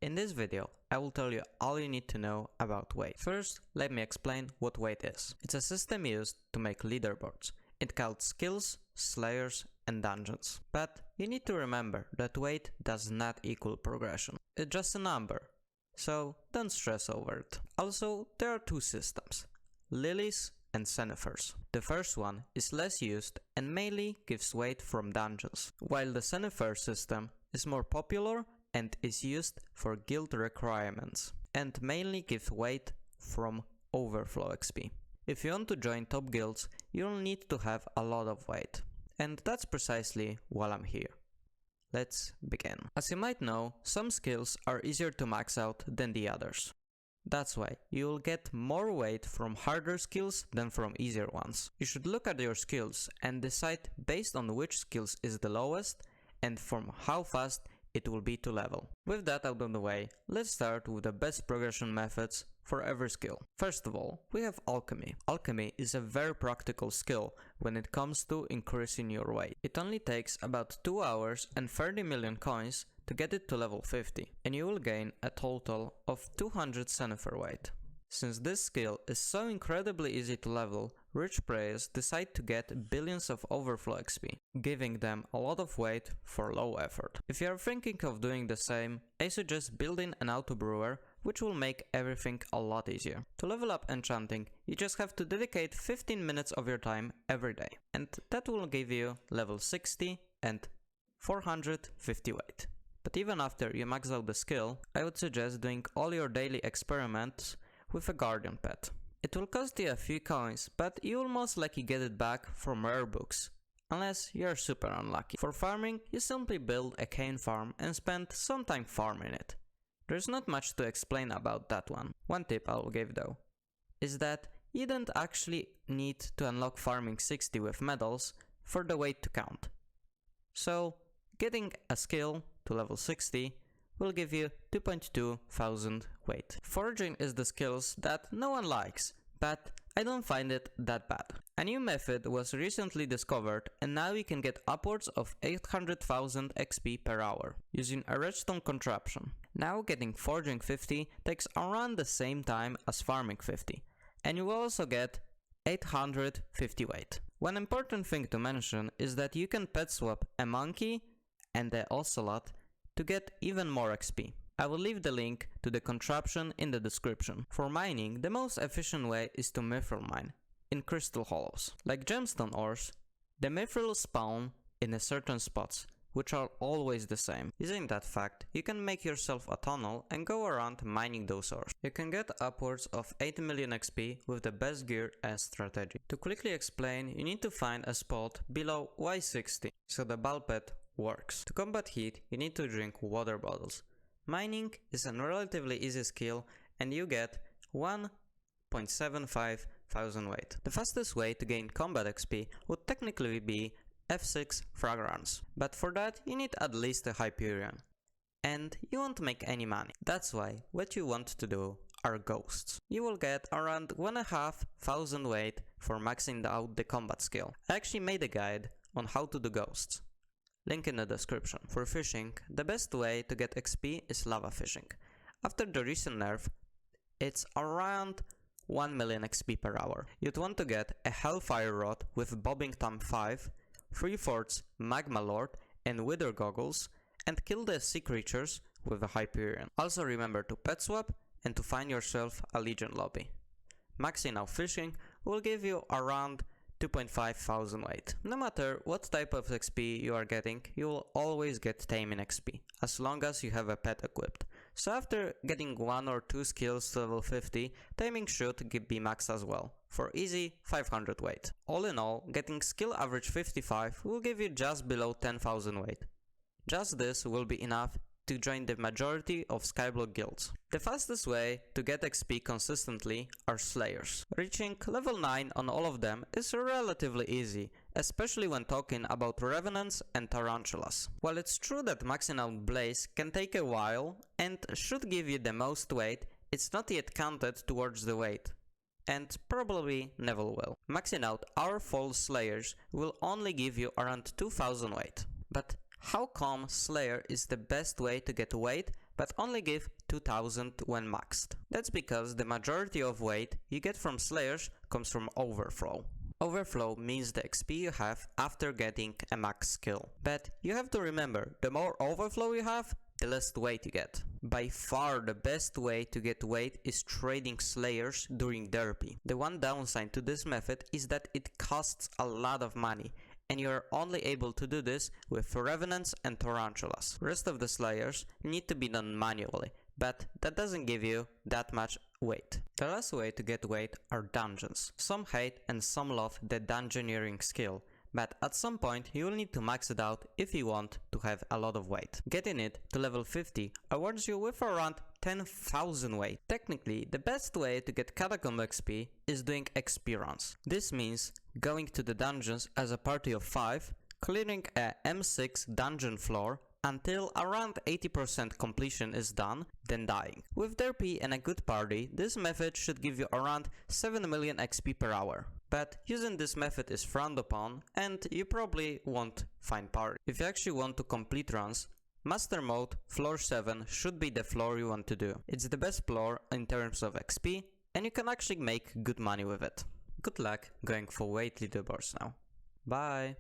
In this video, I will tell you all you need to know about weight. First, let me explain what weight is. It's a system used to make leaderboards. It counts skills, slayers, and dungeons. But you need to remember that weight does not equal progression. It's just a number, so don't stress over it. Also, there are two systems, lilies and cenithers. The first one is less used and mainly gives weight from dungeons, while the cenither system is more popular and is used for guild requirements and mainly gives weight from overflow XP. If you want to join top guilds, you'll need to have a lot of weight, and that's precisely why I'm here. Let's begin. As you might know, some skills are easier to max out than the others. That's why you will get more weight from harder skills than from easier ones. You should look at your skills and decide based on which skills is the lowest and from how fast it will be to level. With that out of the way, let's start with the best progression methods for every skill. First of all, we have alchemy. Alchemy is a very practical skill when it comes to increasing your weight. It only takes about 2 hours and 30 million coins to get it to level 50, and you will gain a total of 200 cenither weight. Since this skill is so incredibly easy to level, rich players decide to get billions of overflow XP, giving them a lot of weight for low effort. If you are thinking of doing the same, I suggest building an auto brewer, which will make everything a lot easier. To level up enchanting, you just have to dedicate 15 minutes of your time every day, and that will give you level 60 and 450 weight. But even after you max out the skill, I would suggest doing all your daily experiments with a guardian pet. It will cost you a few coins, but you will most likely get it back from rare books, unless you're super unlucky. For farming, you simply build a cane farm and spend some time farming it. There's not much to explain about that one. One tip I'll give though, is that you don't actually need to unlock farming 60 with medals for the weight to count. So, getting a skill to level 60 will give you 2.2 thousand weight. Foraging is the skills that no one likes, but I don't find it that bad. A new method was recently discovered and now you can get upwards of 800,000 XP per hour using a redstone contraption. Now getting foraging 50 takes around the same time as farming 50, and you will also get 850 weight. One important thing to mention is that you can pet swap a monkey and the ocelot to get even more XP. I will leave the link to the contraption in the description. For mining, the most efficient way is to mithril mine in crystal hollows. Like gemstone ores, the mithril spawn in a certain spots, which are always the same. Using that fact, you can make yourself a tunnel and go around mining those ores. You can get upwards of 8 million XP with the best gear and strategy. To quickly explain, you need to find a spot below Y60, so the ball pet works. To combat heat, you need to drink water bottles. Mining is a relatively easy skill and you get 1.75 thousand weight. The fastest way to gain combat XP would technically be F6 fragrance, but for that you need at least a Hyperion. And you won't make any money. That's why what you want to do are ghosts. You will get around 1,500 weight for maxing out the combat skill. I actually made a guide on how to do ghosts. Link in the description. For fishing, the best way to get XP is lava fishing. After the recent nerf, it's around 1 million XP per hour. You'd want to get a Hellfire Rod with Bobbing Tom 5, 3 Forts, Magma Lord and Wither Goggles, and kill the sea creatures with a Hyperion. Also remember to pet swap and to find yourself a Legion lobby. Maxing out fishing will give you around 2.5 thousand weight. No matter what type of XP you are getting, you will always get Taming XP, as long as you have a pet equipped. So after getting 1 or 2 skills to level 50, Taming should be maxed as well, for easy 500 weight. All in all, getting skill average 55 will give you just below 10,000 weight. Just this will be enough to join the majority of Skyblock guilds. The fastest way to get XP consistently are slayers. Reaching level 9 on all of them is relatively easy, especially when talking about revenants and tarantulas. While it's true that maxing out blaze can take a while and should give you the most weight, it's not yet counted towards the weight, and probably never will. Maxing out our false slayers will only give you around 2000 weight. But how come Slayer is the best way to get weight but only give 2000 when maxed. That's because the majority of weight you get from Slayers comes from overflow. Overflow means the XP you have after getting a max skill. But you have to remember, the more overflow you have, the less weight you get. By far the best way to get weight is trading Slayers during derpy. The one downside to this method is that it costs a lot of money, and you are only able to do this with Revenants and Tarantulas. Rest of the Slayers need to be done manually, but that doesn't give you that much weight. The last way to get weight are dungeons. Some hate and some love the dungeoneering skill, but at some point you will need to max it out if you want to have a lot of weight. Getting it to level 50 awards you with around 10,000 weight. Technically, the best way to get Catacomb XP is doing XP runs. This means going to the dungeons as a party of 5, clearing a M6 dungeon floor until around 80% completion is done, then dying. With derpy and a good party, this method should give you around 7 million XP per hour. But using this method is frowned upon, and you probably won't find party. If you actually want to complete runs, Master Mode Floor 7 should be the floor you want to do. It's the best floor in terms of XP, and you can actually make good money with it. Good luck going for weight leaderboards now. Bye!